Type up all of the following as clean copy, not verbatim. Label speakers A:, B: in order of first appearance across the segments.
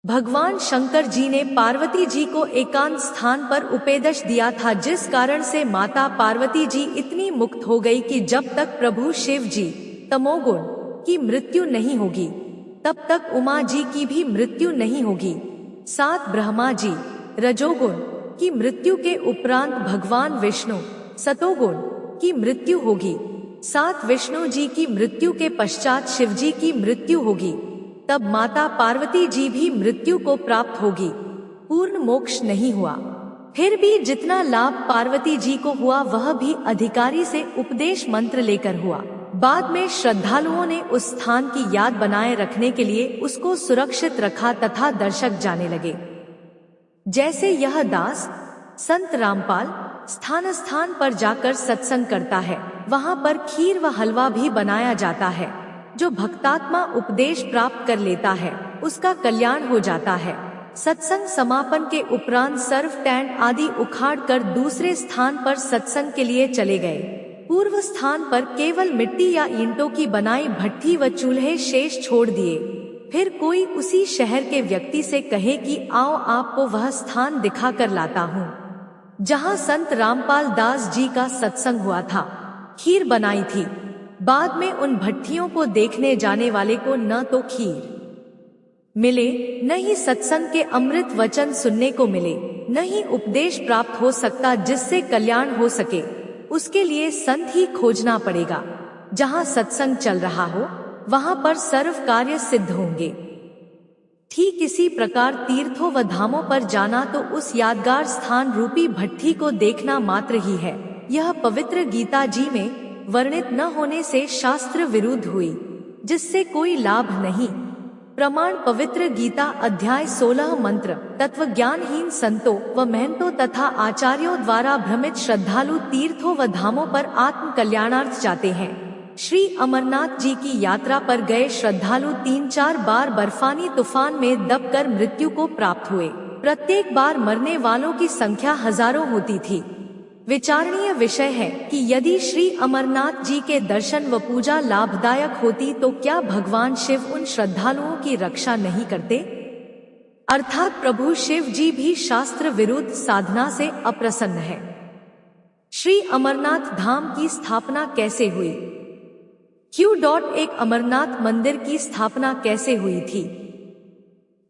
A: भगवान शंकर जी ने पार्वती जी को एकांत स्थान पर उपदेश दिया था, जिस कारण से माता पार्वती जी इतनी मुक्त हो गई कि जब तक प्रभु शिव जी तमोगुण की मृत्यु नहीं होगी तब तक उमा जी की भी मृत्यु नहीं होगी। साथ ब्रह्मा जी रजोगुण की मृत्यु के उपरांत भगवान विष्णु सतोगुण की मृत्यु होगी। साथ विष्णु जी की मृत्यु के पश्चात शिव जी की मृत्यु होगी, तब माता पार्वती जी भी मृत्यु को प्राप्त होगी। पूर्ण मोक्ष नहीं हुआ, फिर भी जितना लाभ पार्वती जी को हुआ वह भी अधिकारी से उपदेश मंत्र लेकर हुआ। बाद में श्रद्धालुओं ने उस स्थान की याद बनाए रखने के लिए उसको सुरक्षित रखा तथा दर्शक जाने लगे। जैसे यह दास संत रामपाल स्थान स्थान पर जाकर सत्संग करता है, वहाँ पर खीर व हलवा भी बनाया जाता है। जो भक्तात्मा उपदेश प्राप्त कर लेता है उसका कल्याण हो जाता है। सत्संग समापन के उपरांत सर्व टेंट आदि उखाड़ कर दूसरे स्थान पर सत्संग के लिए चले गए। पूर्व स्थान पर केवल मिट्टी या ईंटों की बनाई भट्ठी व चूल्हे शेष छोड़ दिए। फिर कोई उसी शहर के व्यक्ति से कहे कि आओ आपको वह स्थान दिखा कर लाता हूँ जहाँ संत रामपाल दास जी का सत्संग हुआ था, खीर बनाई थी। बाद में उन भट्टियों को देखने जाने वाले को न तो खीर मिले, न ही सत्संग के अमृत वचन सुनने को मिले, न ही उपदेश प्राप्त हो सकता जिससे कल्याण हो सके। उसके लिए संत ही खोजना पड़ेगा। जहाँ सत्संग चल रहा हो वहाँ पर सर्व कार्य सिद्ध होंगे। ठीक इसी प्रकार तीर्थों व धामों पर जाना तो उस यादगार स्थान रूपी भट्ठी को देखना मात्र ही है। यह पवित्र गीता जी में वर्णित न होने से शास्त्र विरुद्ध हुई, जिससे कोई लाभ नहीं। प्रमाण पवित्र गीता अध्याय 16 मंत्र। तत्वज्ञानहीन संतों व महंतों तथा आचार्यों द्वारा भ्रमित श्रद्धालु तीर्थों व धामों पर आत्म कल्याणार्थ जाते हैं। श्री अमरनाथ जी की यात्रा पर गए श्रद्धालु 3-4 बार बर्फानी तूफान में दबकर मृत्यु को प्राप्त हुए। प्रत्येक बार मरने वालों की संख्या हजारों होती थी। विचारणीय विषय है कि यदि श्री अमरनाथ जी के दर्शन व पूजा लाभदायक होती तो क्या भगवान शिव उन श्रद्धालुओं की रक्षा नहीं करते? अर्थात प्रभु शिव जी भी शास्त्र विरुद्ध साधना से अप्रसन्न है। श्री अमरनाथ धाम की स्थापना कैसे हुई? एक अमरनाथ मंदिर की स्थापना कैसे हुई थी?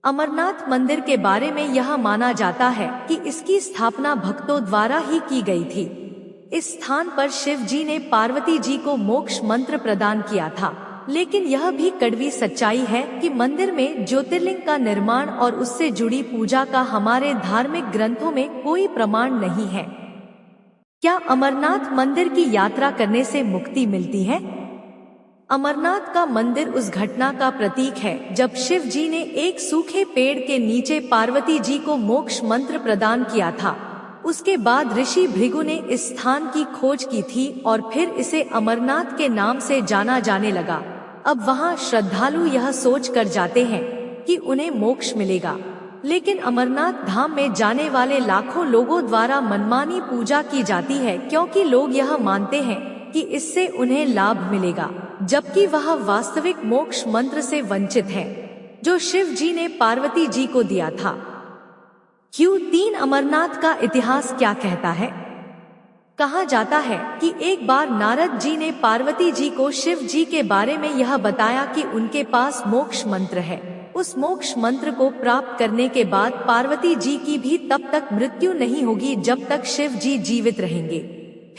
A: अमरनाथ मंदिर के बारे में यह माना जाता है कि इसकी स्थापना भक्तों द्वारा ही की गई थी। इस स्थान पर शिव जी ने पार्वती जी को मोक्ष मंत्र प्रदान किया था। लेकिन यह भी कड़वी सच्चाई है कि मंदिर में ज्योतिर्लिंग का निर्माण और उससे जुड़ी पूजा का हमारे धार्मिक ग्रंथों में कोई प्रमाण नहीं है। क्या अमरनाथ मंदिर की यात्रा करने से मुक्ति मिलती है? अमरनाथ का मंदिर उस घटना का प्रतीक है जब शिव जी ने एक सूखे पेड़ के नीचे पार्वती जी को मोक्ष मंत्र प्रदान किया था। उसके बाद ऋषि भृगु ने इस स्थान की खोज की थी और फिर इसे अमरनाथ के नाम से जाना जाने लगा। अब वहाँ श्रद्धालु यह सोच कर जाते हैं कि उन्हें मोक्ष मिलेगा, लेकिन अमरनाथ धाम में जाने वाले लाखों लोगों द्वारा मनमानी पूजा की जाती है, क्योंकि लोग यह मानते हैं कि इससे उन्हें लाभ मिलेगा, जबकि वह वास्तविक मोक्ष मंत्र से वंचित है जो शिव जी ने पार्वती जी को दिया था। Q3 अमरनाथ का इतिहास क्या कहता है? कहा जाता है कि एक बार नारद जी ने पार्वती जी को शिव जी के बारे में यह बताया कि उनके पास मोक्ष मंत्र है। उस मोक्ष मंत्र को प्राप्त करने के बाद पार्वती जी की भी तब तक मृत्यु नहीं होगी जब तक शिव जी जीवित रहेंगे।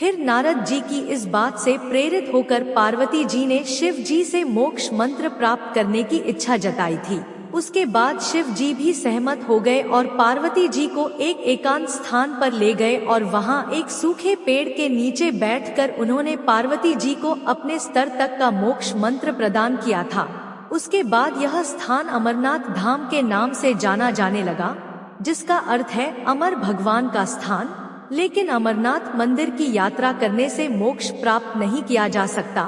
A: फिर नारद जी की इस बात से प्रेरित होकर पार्वती जी ने शिव जी से मोक्ष मंत्र प्राप्त करने की इच्छा जताई थी। उसके बाद शिव जी भी सहमत हो गए और पार्वती जी को एक एकांत स्थान पर ले गए और वहां एक सूखे पेड़ के नीचे बैठकर उन्होंने पार्वती जी को अपने स्तर तक का मोक्ष मंत्र प्रदान किया था। उसके बाद यह स्थान अमरनाथ धाम के नाम से जाना जाने लगा, जिसका अर्थ है अमर भगवान का स्थान। लेकिन अमरनाथ मंदिर की यात्रा करने से मोक्ष प्राप्त नहीं किया जा सकता।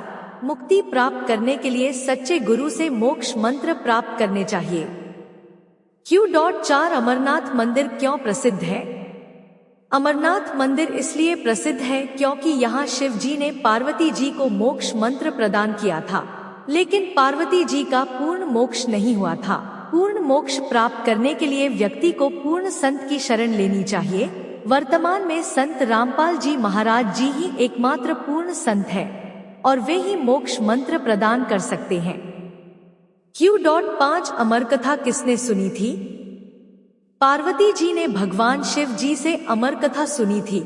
A: मुक्ति प्राप्त करने के लिए सच्चे गुरु से मोक्ष मंत्र प्राप्त करने चाहिए। Q4 अमरनाथ मंदिर क्यों प्रसिद्ध है? अमरनाथ मंदिर इसलिए प्रसिद्ध है क्योंकि यहाँ शिव जी ने पार्वती जी को मोक्ष मंत्र प्रदान किया था, लेकिन पार्वती जी का पूर्ण मोक्ष नहीं हुआ था। पूर्ण मोक्ष प्राप्त करने के लिए व्यक्ति को पूर्ण संत की शरण लेनी चाहिए। वर्तमान में संत रामपाल जी महाराज जी ही एकमात्र पूर्ण संत है और वे ही मोक्ष मंत्र प्रदान कर सकते हैं। Q.5 अमर कथा किसने सुनी थी? पार्वती जी ने भगवान शिव जी से अमर कथा सुनी थी,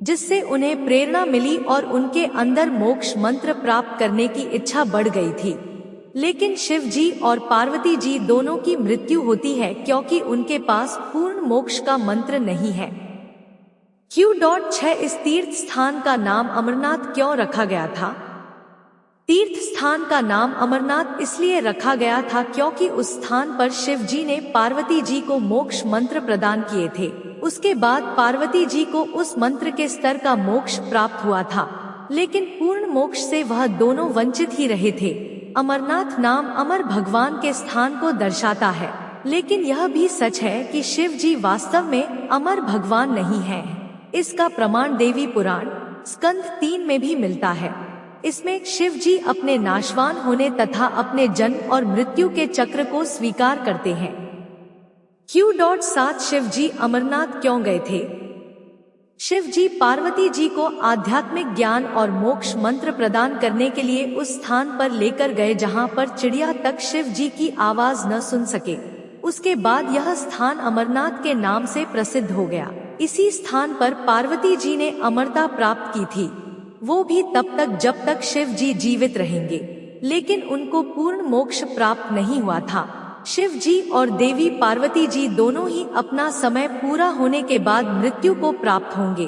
A: जिससे उन्हें प्रेरणा मिली और उनके अंदर मोक्ष मंत्र प्राप्त करने की इच्छा बढ़ गई थी। लेकिन शिव जी और पार्वती जी दोनों की मृत्यु होती है क्योंकि उनके पास पूर्ण मोक्ष का मंत्र नहीं है। Q.6 इस तीर्थ स्थान का नाम अमरनाथ क्यों रखा गया था? तीर्थ स्थान का नाम अमरनाथ इसलिए रखा गया था क्योंकि उस स्थान पर शिव जी ने पार्वती जी को मोक्ष मंत्र प्रदान किए थे। उसके बाद पार्वती जी को उस मंत्र के स्तर का मोक्ष प्राप्त हुआ था, लेकिन पूर्ण मोक्ष से वह दोनों वंचित ही रहे थे। अमरनाथ नाम अमर भगवान के स्थान को दर्शाता है, लेकिन यह भी सच है कि शिव जी वास्तव में अमर भगवान नहीं है। इसका प्रमाण देवी पुराण स्कंद 3 में भी मिलता है। इसमें शिव जी अपने नाशवान होने तथा अपने जन्म और मृत्यु के चक्र को स्वीकार करते हैं। Q.7 शिव जी अमरनाथ क्यों गए थे? शिव जी पार्वती जी को आध्यात्मिक ज्ञान और मोक्ष मंत्र प्रदान करने के लिए उस स्थान पर लेकर गए जहां पर चिड़िया तक शिव जी की आवाज न सुन सके। उसके बाद यह स्थान अमरनाथ के नाम से प्रसिद्ध हो गया। इसी स्थान पर पार्वती जी ने अमरता प्राप्त की थी, वो भी तब तक जब तक शिव जी जीवित रहेंगे, लेकिन उनको पूर्ण मोक्ष प्राप्त नहीं हुआ था। शिव जी और देवी पार्वती जी दोनों ही अपना समय पूरा होने के बाद मृत्यु को प्राप्त होंगे।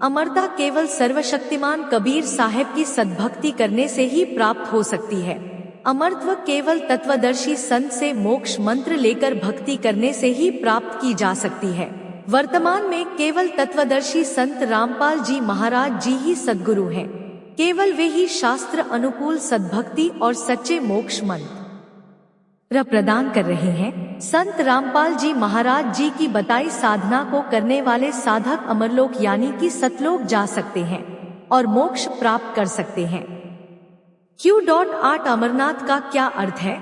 A: अमरता केवल सर्वशक्तिमान कबीर साहब की सद्भक्ति करने से ही प्राप्त हो सकती है। अमरत्व केवल तत्वदर्शी संत से मोक्ष मंत्र लेकर भक्ति करने से ही प्राप्त की जा सकती है। वर्तमान में केवल तत्वदर्शी संत रामपाल जी महाराज जी ही सद्गुरु हैं। केवल वे ही शास्त्र अनुकूल सद्भक्ति और सच्चे मोक्ष मंत्र प्रदान कर रहे हैं। संत रामपाल जी महाराज जी की बताई साधना को करने वाले साधक अमरलोक यानी कि सतलोक जा सकते हैं और मोक्ष प्राप्त कर सकते हैं। Q.8 अमरनाथ का क्या अर्थ है?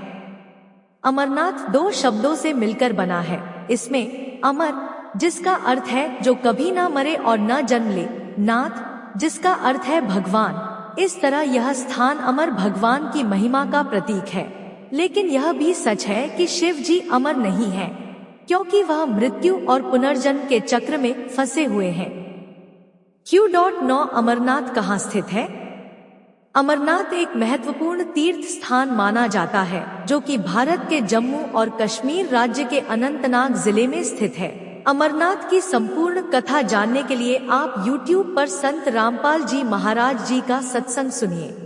A: अमरनाथ 2 शब्दों से मिलकर बना है। इसमें अमर जिसका अर्थ है जो कभी ना मरे और न जन्म ले, नाथ जिसका अर्थ है भगवान। इस तरह यह स्थान अमर भगवान की महिमा का प्रतीक है। लेकिन यह भी सच है कि शिव जी अमर नहीं है, क्योंकि वह मृत्यु और पुनर्जन्म के चक्र में फंसे हुए हैं। Q.9 अमरनाथ कहाँ स्थित है? अमरनाथ एक महत्वपूर्ण तीर्थ स्थान माना जाता है, जो कि भारत के जम्मू और कश्मीर राज्य के अनंतनाग जिले में स्थित है। अमरनाथ की संपूर्ण कथा जानने के लिए आप YouTube पर संत रामपाल जी महाराज जी का सत्संग सुनिए।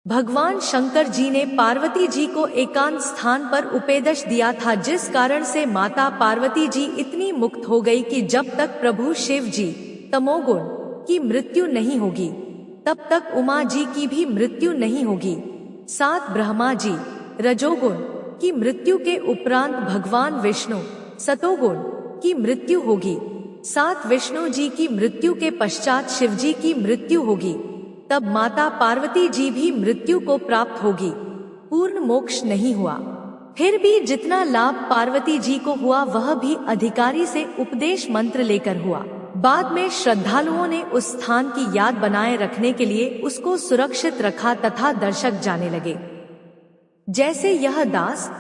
A: भगवान शंकर जी ने पार्वती जी को एकांत स्थान पर उपदेश दिया था, जिस कारण से माता पार्वती जी इतनी मुक्त हो गई कि जब तक प्रभु शिव जी तमोगुण की मृत्यु नहीं होगी, तब तक उमा जी की भी मृत्यु नहीं होगी। 7 ब्रह्मा जी रजोगुण की मृत्यु के उपरांत भगवान विष्णु सतोगुण की मृत्यु होगी। 7 विष्णु जी की मृत्यु के पश्चात शिव जी की मृत्यु होगी, तब माता पार्वती जी भी मृत्यु को प्राप्त होगी। पूर्ण मोक्ष नहीं हुआ, फिर भी जितना लाभ पार्वती जी को हुआ वह भी अधिकारी से उपदेश मंत्र लेकर हुआ। बाद में श्रद्धालुओं ने उस स्थान की याद बनाए रखने के लिए उसको सुरक्षित रखा तथा दर्शक जाने लगे। जैसे यह दास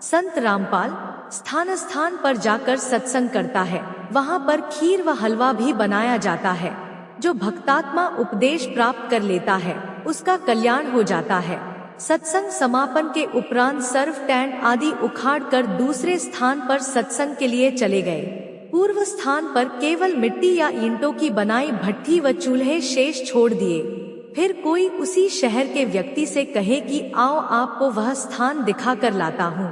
A: संत रामपाल स्थान स्थान पर जाकर सत्संग करता है, वहाँ पर खीर व हलवा भी बनाया जाता है। जो भक्तात्मा उपदेश प्राप्त कर लेता है उसका कल्याण हो जाता है। सत्संग समापन के उपरांत सर्व टेंट आदि उखाड़ कर दूसरे स्थान पर सत्संग के लिए चले गए। पूर्व स्थान पर केवल मिट्टी या ईंटों की बनाई भट्ठी व चूल्हे शेष छोड़ दिए। फिर कोई उसी शहर के व्यक्ति से कहे कि आओ आपको वह स्थान दिखा कर लाता हूँ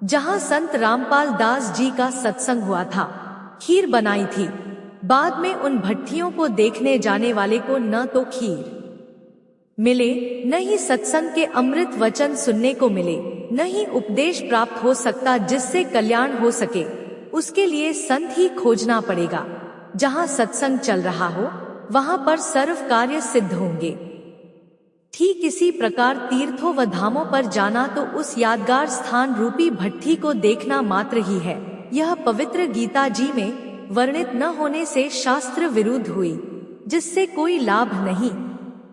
A: जहाँ संत रामपाल दास जी का सत्संग हुआ था, खीर बनाई थी। बाद में उन भट्टियों को देखने जाने वाले को न तो खीर मिले, न ही सत्संग के अमृत वचन सुनने को मिले, न ही उपदेश प्राप्त हो सकता जिससे कल्याण हो सके। उसके लिए संत ही खोजना पड़ेगा। जहाँ सत्संग चल रहा हो वहाँ पर सर्व कार्य सिद्ध होंगे। ठीक इसी प्रकार तीर्थों व धामों पर जाना तो उस यादगार स्थान रूपी भट्ठी को देखना मात्र ही है। यह पवित्र गीता जी में वर्णित न होने से शास्त्र विरुद्ध हुई, जिससे कोई लाभ नहीं।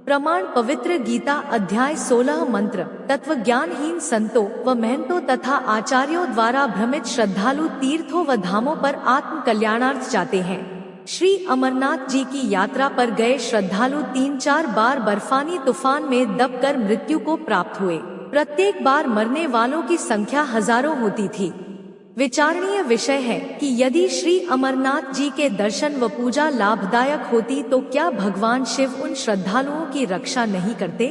A: प्रमाण पवित्र गीता अध्याय 16 मंत्र। तत्वज्ञानहीन संतों व महंतों तथा आचार्यों द्वारा भ्रमित श्रद्धालु तीर्थों व धामों पर आत्म कल्याणार्थ जाते हैं। श्री अमरनाथ जी की यात्रा पर गए श्रद्धालु 3-4 बार बर्फानी तूफान में दबकर मृत्यु को प्राप्त हुए। प्रत्येक बार मरने वालों की संख्या हजारों होती थी। विचारणीय विषय है कि यदि श्री अमरनाथ जी के दर्शन व पूजा लाभदायक होती तो क्या भगवान शिव उन श्रद्धालुओं की रक्षा नहीं करते?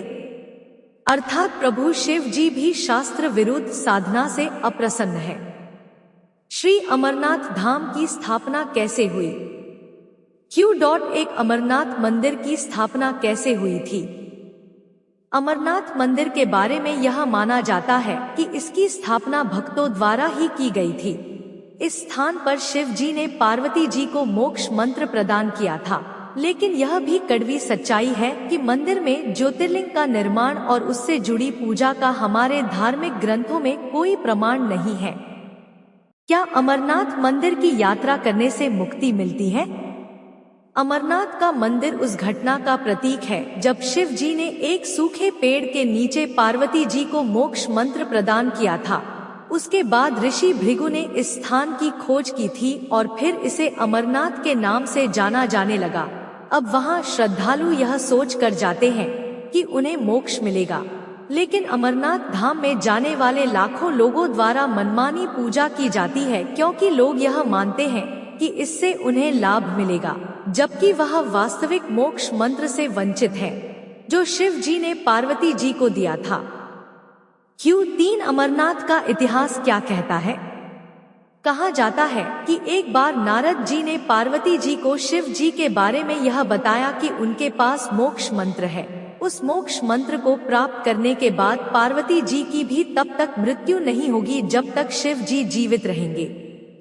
A: अर्थात प्रभु शिव जी भी शास्त्र विरुद्ध साधना से अप्रसन्न है। श्री अमरनाथ धाम की स्थापना कैसे हुई? एक अमरनाथ मंदिर की स्थापना कैसे हुई थी? अमरनाथ मंदिर के बारे में यह माना जाता है कि इसकी स्थापना भक्तों द्वारा ही की गई थी। इस स्थान पर शिव जी ने पार्वती जी को मोक्ष मंत्र प्रदान किया था, लेकिन यह भी कड़वी सच्चाई है कि मंदिर में ज्योतिर्लिंग का निर्माण और उससे जुड़ी पूजा का हमारे धार्मिक ग्रंथों में कोई प्रमाण नहीं है। क्या अमरनाथ मंदिर की यात्रा करने से मुक्ति मिलती है? अमरनाथ का मंदिर उस घटना का प्रतीक है जब शिव जी ने एक सूखे पेड़ के नीचे पार्वती जी को मोक्ष मंत्र प्रदान किया था। उसके बाद ऋषि भृगु ने इस स्थान की खोज की थी और फिर इसे अमरनाथ के नाम से जाना जाने लगा। अब वहां श्रद्धालु यह सोच कर जाते हैं कि उन्हें मोक्ष मिलेगा, लेकिन अमरनाथ धाम में जाने वाले लाखों लोगों द्वारा मनमानी पूजा की जाती है, क्योंकि लोग यह मानते हैं कि इससे उन्हें लाभ मिलेगा, जबकि वह वास्तविक मोक्ष मंत्र से वंचित है जो शिव जी ने पार्वती जी को दिया था। Q3 अमरनाथ का इतिहास क्या कहता है? कहा जाता है कि एक बार नारद जी ने पार्वती जी को शिव जी के बारे में यह बताया कि उनके पास मोक्ष मंत्र है। उस मोक्ष मंत्र को प्राप्त करने के बाद पार्वती जी की भी तब तक मृत्यु नहीं होगी जब तक शिव जी जीवित रहेंगे।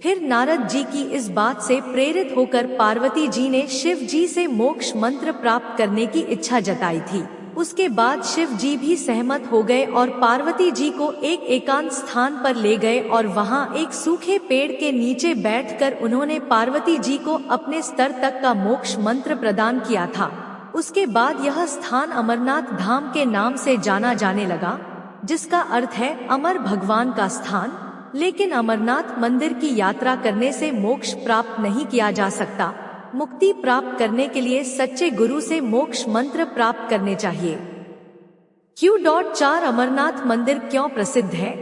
A: फिर नारद जी की इस बात से प्रेरित होकर पार्वती जी ने शिव जी से मोक्ष मंत्र प्राप्त करने की इच्छा जताई थी। उसके बाद शिव जी भी सहमत हो गए और पार्वती जी को एक एकांत स्थान पर ले गए और वहां एक सूखे पेड़ के नीचे बैठकर उन्होंने पार्वती जी को अपने स्तर तक का मोक्ष मंत्र प्रदान किया था। उसके बाद यह स्थान अमरनाथ धाम के नाम से जाना जाने लगा, जिसका अर्थ है अमर भगवान का स्थान। लेकिन अमरनाथ मंदिर की यात्रा करने से मोक्ष प्राप्त नहीं किया जा सकता। मुक्ति प्राप्त करने के लिए सच्चे गुरु से मोक्ष मंत्र प्राप्त करने चाहिए। Q4 अमरनाथ मंदिर क्यों प्रसिद्ध है?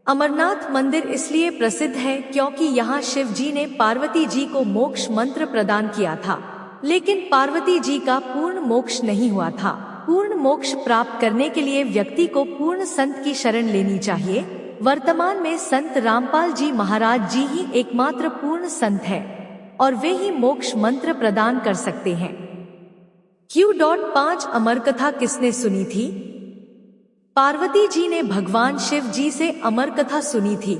A: अमरनाथ मंदिर इसलिए प्रसिद्ध है क्योंकि यहाँ शिव जी ने पार्वती जी को मोक्ष मंत्र प्रदान किया था, लेकिन पार्वती जी का पूर्ण मोक्ष नहीं हुआ था। पूर्ण मोक्ष प्राप्त करने के लिए व्यक्ति को पूर्ण संत की शरण लेनी चाहिए। वर्तमान में संत रामपाल जी महाराज जी ही एकमात्र पूर्ण संत है और वे ही मोक्ष मंत्र प्रदान कर सकते हैं। Q5 अमर कथा किसने सुनी थी? पार्वती जी ने भगवान शिव जी से अमर कथा सुनी थी,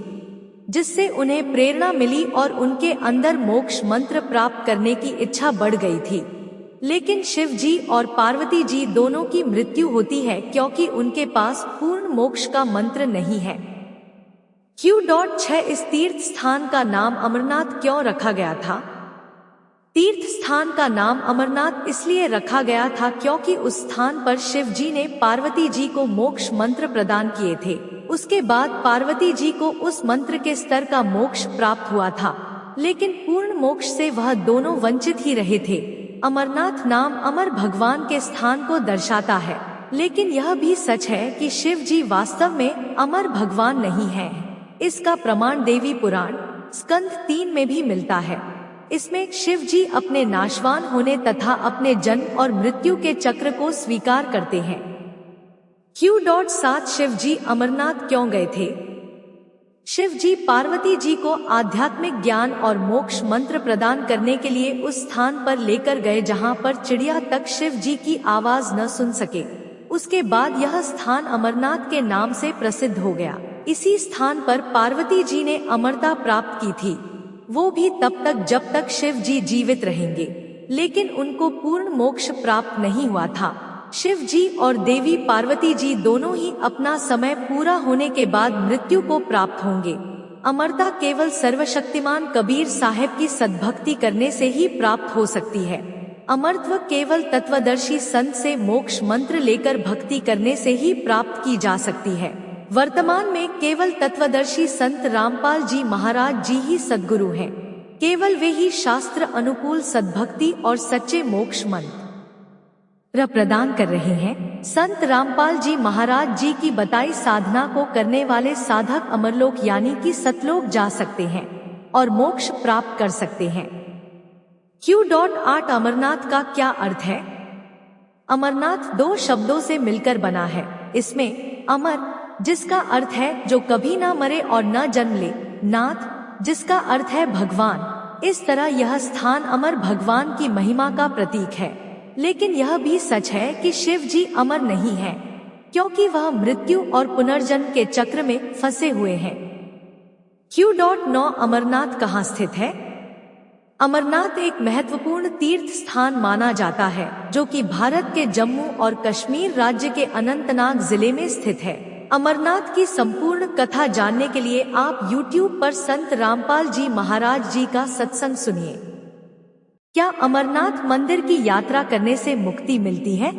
A: जिससे उन्हें प्रेरणा मिली और उनके अंदर मोक्ष मंत्र प्राप्त करने की इच्छा बढ़ गई थी। लेकिन शिव जी और पार्वती जी दोनों की मृत्यु होती है क्योंकि उनके पास पूर्ण मोक्ष का मंत्र नहीं है। Q6 इस तीर्थ स्थान का नाम अमरनाथ क्यों रखा गया था? तीर्थ स्थान का नाम अमरनाथ इसलिए रखा गया था क्योंकि उस स्थान पर शिव जी ने पार्वती जी को मोक्ष मंत्र प्रदान किए थे। उसके बाद पार्वती जी को उस मंत्र के स्तर का मोक्ष प्राप्त हुआ था, लेकिन पूर्ण मोक्ष से वह दोनों वंचित ही रहे थे। अमरनाथ नाम अमर भगवान के स्थान को दर्शाता है, लेकिन यह भी सच है कि शिव जी वास्तव में अमर भगवान नहीं है। इसका प्रमाण देवी पुराण स्कंद 3 में भी मिलता है। इसमें शिव जी अपने नाशवान होने तथा अपने जन्म और मृत्यु के चक्र को स्वीकार करते हैं। Q7 शिव जी अमरनाथ क्यों गए थे? शिव जी पार्वती जी को आध्यात्मिक ज्ञान और मोक्ष मंत्र प्रदान करने के लिए उस स्थान पर लेकर गए जहां पर चिड़िया तक शिव जी की आवाज न सुन सके। उसके बाद यह स्थान अमरनाथ के नाम से प्रसिद्ध हो गया। इसी स्थान पर पार्वती जी ने अमरता प्राप्त की थी, वो भी तब तक जब तक शिव जी जीवित रहेंगे, लेकिन उनको पूर्ण मोक्ष प्राप्त नहीं हुआ था। शिव जी और देवी पार्वती जी दोनों ही अपना समय पूरा होने के बाद मृत्यु को प्राप्त होंगे। अमरता केवल सर्वशक्तिमान कबीर साहब की सद्भक्ति करने से ही प्राप्त हो सकती है। अमरत्व केवल तत्वदर्शी संत से मोक्ष मंत्र लेकर भक्ति करने से ही प्राप्त की जा सकती है। वर्तमान में केवल तत्वदर्शी संत रामपाल जी महाराज जी ही सद्गुरु हैं। केवल वे ही शास्त्र अनुकूल सद्भक्ति और सच्चे मोक्ष मंत्र प्रदान कर रहे हैं। संत रामपाल जी महाराज जी की बताई साधना को करने वाले साधक अमरलोक यानी कि सतलोक जा सकते हैं और मोक्ष प्राप्त कर सकते हैं। Q.8 अमरनाथ का क्या अर्थ है? अमरनाथ दो शब्दों से मिलकर बना है। इसमें अमर जिसका अर्थ है जो कभी ना मरे और न जन्म ले, नाथ जिसका अर्थ है भगवान। इस तरह यह स्थान अमर भगवान की महिमा का प्रतीक है। लेकिन यह भी सच है कि शिव जी अमर नहीं है, क्योंकि वह मृत्यु और पुनर्जन्म के चक्र में फंसे हुए हैं। Q.9 अमरनाथ कहाँ स्थित है? अमरनाथ एक महत्वपूर्ण तीर्थ स्थान माना जाता है जो कि भारत के जम्मू और कश्मीर राज्य के अनंतनाग जिले में स्थित है। अमरनाथ की संपूर्ण कथा जानने के लिए आप YouTube पर संत रामपाल जी महाराज जी का सत्संग सुनिए। क्या अमरनाथ मंदिर की यात्रा करने से मुक्ति मिलती है?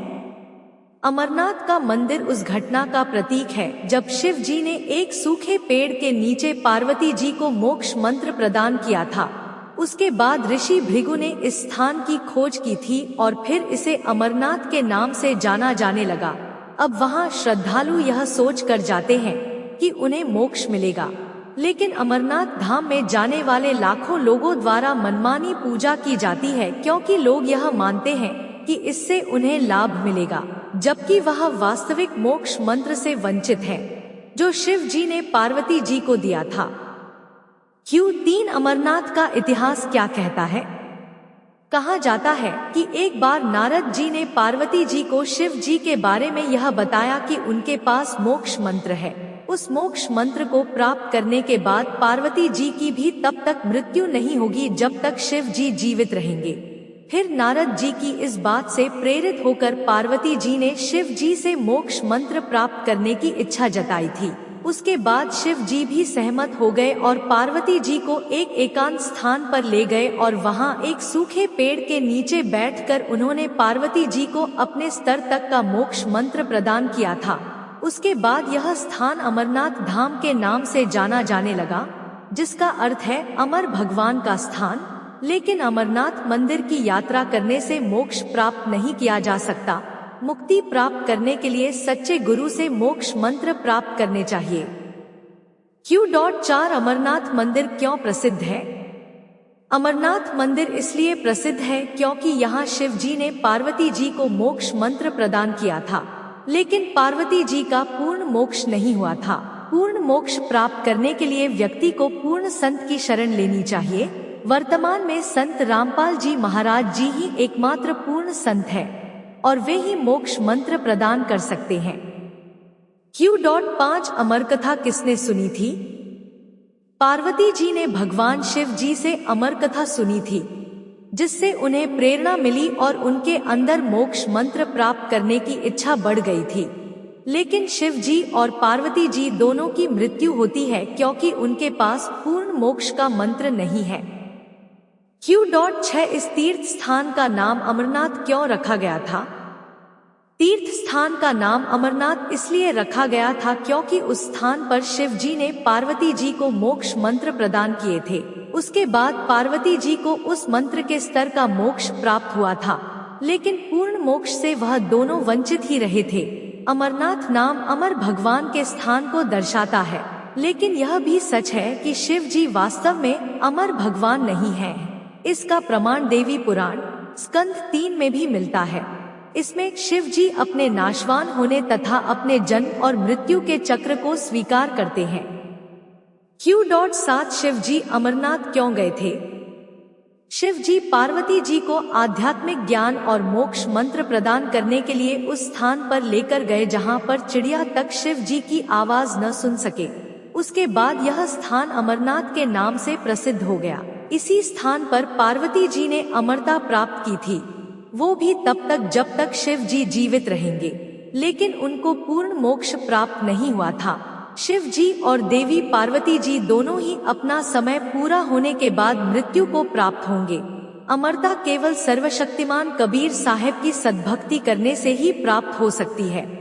A: अमरनाथ का मंदिर उस घटना का प्रतीक है जब शिव जी ने एक सूखे पेड़ के नीचे पार्वती जी को मोक्ष मंत्र प्रदान किया था। उसके बाद ऋषि भृगु ने इस स्थान की खोज की थी और फिर इसे अमरनाथ के नाम से जाना जाने लगा। अब वहां श्रद्धालु यह सोच कर जाते हैं कि उन्हें मोक्ष मिलेगा, लेकिन अमरनाथ धाम में जाने वाले लाखों लोगों द्वारा मनमानी पूजा की जाती है, क्योंकि लोग यह मानते हैं कि इससे उन्हें लाभ मिलेगा, जबकि वह वास्तविक मोक्ष मंत्र से वंचित है जो शिव जी ने पार्वती जी को दिया था। Q3 अमरनाथ का इतिहास क्या कहता है? कहा जाता है कि एक बार नारद जी ने पार्वती जी को शिव जी के बारे में यह बताया कि उनके पास मोक्ष मंत्र है। उस मोक्ष मंत्र को प्राप्त करने के बाद पार्वती जी की भी तब तक मृत्यु नहीं होगी जब तक शिव जी जीवित रहेंगे। फिर नारद जी की इस बात से प्रेरित होकर पार्वती जी ने शिव जी से मोक्ष मंत्र प्राप्त करने की इच्छा जताई थी। उसके बाद शिव जी भी सहमत हो गए और पार्वती जी को एक एकांत स्थान पर ले गए और वहां एक सूखे पेड़ के नीचे बैठकर उन्होंने पार्वती जी को अपने स्तर तक का मोक्ष मंत्र प्रदान किया था। उसके बाद यह स्थान अमरनाथ धाम के नाम से जाना जाने लगा, जिसका अर्थ है अमर भगवान का स्थान। लेकिन अमरनाथ मंदिर की यात्रा करने से मोक्ष प्राप्त नहीं किया जा सकता। मुक्ति प्राप्त करने के लिए सच्चे गुरु से मोक्ष मंत्र प्राप्त करने चाहिए। Q.4 अमरनाथ मंदिर क्यों प्रसिद्ध है? अमरनाथ मंदिर इसलिए प्रसिद्ध है क्योंकि यहाँ शिव जी ने पार्वती जी को मोक्ष मंत्र प्रदान किया था, लेकिन पार्वती जी का पूर्ण मोक्ष नहीं हुआ था। पूर्ण मोक्ष प्राप्त करने के लिए व्यक्ति को पूर्ण संत की शरण लेनी चाहिए। वर्तमान में संत रामपाल जी महाराज जी ही एकमात्र पूर्ण संत है और वे ही मोक्ष मंत्र प्रदान कर सकते हैं। Q.5 अमर कथा किसने सुनी थी? पार्वती जी ने भगवान शिव जी से अमर कथा सुनी थी, जिससे उन्हें प्रेरणा मिली और उनके अंदर मोक्ष मंत्र प्राप्त करने की इच्छा बढ़ गई थी। लेकिन शिव जी और पार्वती जी दोनों की मृत्यु होती है क्योंकि उनके पास पूर्ण मोक्ष का मंत्र नहीं है। Q.6 इस तीर्थ स्थान का नाम अमरनाथ क्यों रखा गया था? तीर्थ स्थान का नाम अमरनाथ इसलिए रखा गया था क्योंकि उस स्थान पर शिव जी ने पार्वती जी को मोक्ष मंत्र प्रदान किए थे। उसके बाद पार्वती जी को उस मंत्र के स्तर का मोक्ष प्राप्त हुआ था, लेकिन पूर्ण मोक्ष से वह दोनों वंचित ही रहे थे। अमरनाथ नाम अमर भगवान के स्थान को दर्शाता है, लेकिन यह भी सच है कि शिव जी वास्तव में अमर भगवान नहीं है। इसका प्रमाण देवी पुराण स्कंद 3 में भी मिलता है। इसमें शिव जी अपने नाशवान होने तथा अपने जन्म और मृत्यु के चक्र को स्वीकार करते हैं। Q.7 शिव जी अमरनाथ क्यों गए थे? शिव जी पार्वती जी को आध्यात्मिक ज्ञान और मोक्ष मंत्र प्रदान करने के लिए उस स्थान पर लेकर गए जहां पर चिड़िया तक शिव जी की आवाज न सुन सके। उसके बाद यह स्थान अमरनाथ के नाम से प्रसिद्ध हो गया। इसी स्थान पर पार्वती जी ने अमरता प्राप्त की थी। वो भी तब तक जब तक शिव जी जीवित रहेंगे। लेकिन उनको पूर्ण मोक्ष प्राप्त नहीं हुआ था। शिव जी और देवी पार्वती जी दोनों ही अपना समय पूरा होने के बाद मृत्यु को प्राप्त होंगे। अमरता केवल सर्वशक्तिमान कबीर साहब की सद्भक्ति करने से ही प्राप्त हो सकती है।